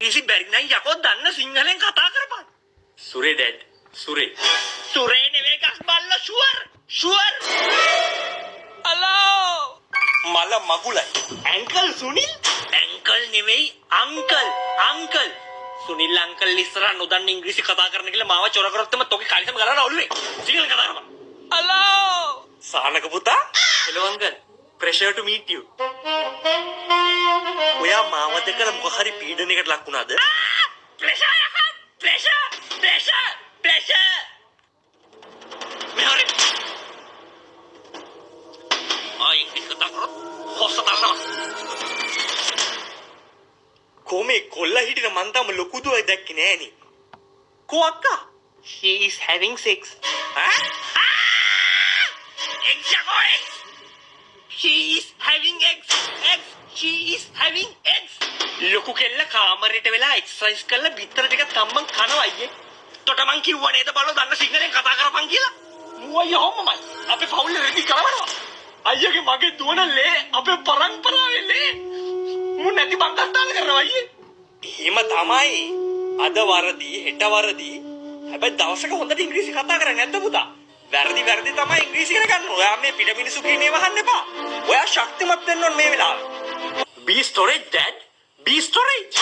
ඉසි බැරි නම් යකෝ දන්න සිංහලෙන් කතා කරපන්. සුරේ ඩැඩ්. සුරේ. සුරේ නෙවෙයි ගස් බල්ල ෂුවර්. අලෝ. මල මගුලයි. ඇන්කල් සුනිල්. ඇන්කල් නෙවෙයි අංකල්. සුනිල් අංකල් ඉස්සරහ නොදන්න ඉංග්‍රීසි කතා කරන්න කියලා මාව චොර කරොත්තම තෝගේ කලිසම ගලවලා ඔළුවේ. සිංහල කතා කරපන්. අලෝ. සානක පුතා. Hello uncle. pressure to meet you. ඔයා මාව දැකලා මොකක් හරි පීඩනයකට ලක් වුණාද? ප්‍රෙෂර් යකෝ ප්‍රෙෂර්. මෙහෙරි. ඉංග්‍රීසි කතා කරොත් හොස්පිටල් කොමේ කොල්ලා හිටින මන් තාම ලොකු දුවයි දැක්කේ නෑනේ. කෝ අක්කා? She is having sex. Eggs. She is having eggs. She is having eggs. ලොකු කෙල්ල කාමරේට වෙලා එක්සර්සයිස් කරලා බිත්තර ටික තම්මන් කනවා අයියේ. තොට මං කිව්වා නේද බලෝ දන්න සිංහලෙන් කතා කරපන් කියලා. මුවයි හොම්මමයි. අපේ පවුල් රෙදි කරවනවා. අයියගේ මගේ දුවන ලේ අපේ පරම්පරාවේ ලේ. මු නැති බංගස්තාන කරනවා අයියේ. එහෙම තමයි. අද වරදි හෙට වරදි. හැබැයි දවසක හොඳට ඉංග්‍රීසි කතා කරන්නේ නැද්ද පුතා? වැරදි තමයි ඉංග්‍රීසි ඉගෙන ගන්න. ඔයා මේ පිට මිනිසු කියන්නේ වහන්න එපා. ඔයා ශක්තිමත් වෙන්න ඕන මේ වෙලාවේ. Be storage dad. Be storage.